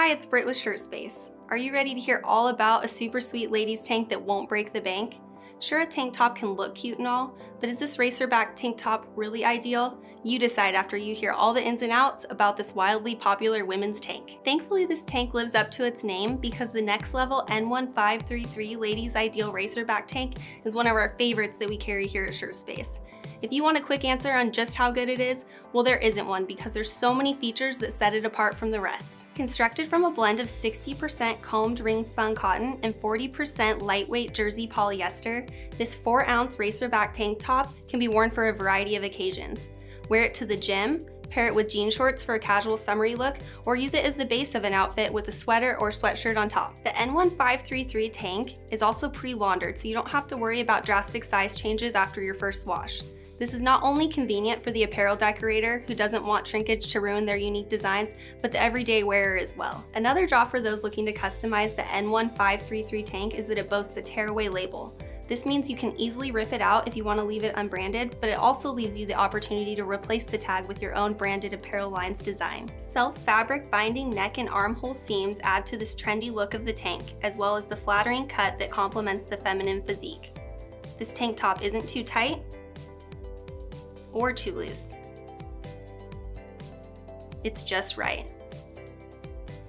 Hi, it's Britt with ShirtSpace. Are you ready to hear all about a super sweet ladies tank that won't break the bank? Sure, a tank top can look cute and all, but is this Racerback tank top really ideal? You decide after you hear all the ins and outs about this wildly popular women's tank. Thankfully, this tank lives up to its name because the next level N1533 Ladies Ideal Racerback tank is one of our favorites that we carry here at ShirtSpace. If you want a quick answer on just how good it is, well, there isn't one because there's so many features that set it apart from the rest. Constructed from a blend of 60% combed ring spun cotton and 40% lightweight jersey polyester, this 4-ounce Racerback tank top can be worn for a variety of occasions. Wear it to the gym, pair it with jean shorts for a casual summery look, or use it as the base of an outfit with a sweater or sweatshirt on top. The N1533 tank is also pre-laundered, so you don't have to worry about drastic size changes after your first wash. This is not only convenient for the apparel decorator who doesn't want shrinkage to ruin their unique designs, but the everyday wearer as well. Another draw for those looking to customize the N1533 tank is that it boasts a tearaway label. This means you can easily rip it out if you want to leave it unbranded, but it also leaves you the opportunity to replace the tag with your own branded apparel line's design. Self-fabric binding neck and armhole seams add to this trendy look of the tank, as well as the flattering cut that complements the feminine physique. This tank top isn't too tight or too loose. It's just right.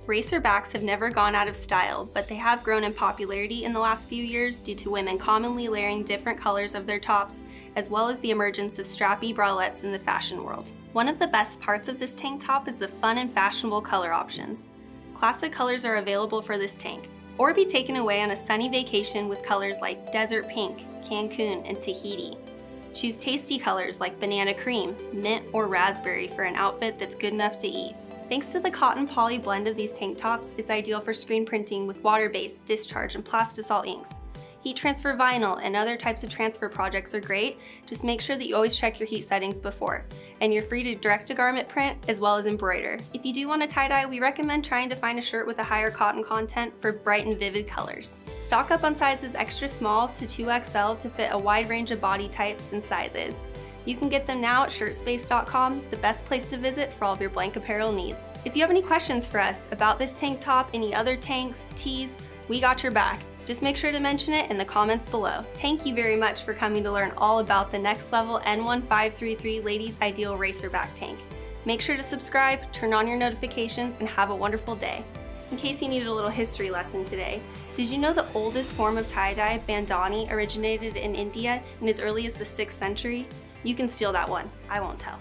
Racerbacks have never gone out of style, but they have grown in popularity in the last few years due to women commonly layering different colors of their tops, as well as the emergence of strappy bralettes in the fashion world. One of the best parts of this tank top is the fun and fashionable color options. Classic colors are available for this tank, or be taken away on a sunny vacation with colors like desert pink, Cancun, and Tahiti. Choose tasty colors like banana cream, mint, or raspberry for an outfit that's good enough to eat. Thanks to the cotton poly blend of these tank tops, it's ideal for screen printing with water-based, discharge, and plastisol inks. Heat transfer vinyl and other types of transfer projects are great. Just make sure that you always check your heat settings before. And you're free to direct-to-garment print as well as embroider. If you do want to tie-dye, we recommend trying to find a shirt with a higher cotton content for bright and vivid colors. Stock up on sizes extra small to 2XL to fit a wide range of body types and sizes. You can get them now at ShirtSpace.com, the best place to visit for all of your blank apparel needs. If you have any questions for us about this tank top, any other tanks, tees, we got your back. Just make sure to mention it in the comments below. Thank you very much for coming to learn all about the next level N1533 Ladies Ideal Racerback tank. Make sure to subscribe, turn on your notifications, and have a wonderful day. In case you needed a little history lesson today, did you know the oldest form of tie-dye, bandani, originated in India in as early as the 6th century? You can steal that one, I won't tell.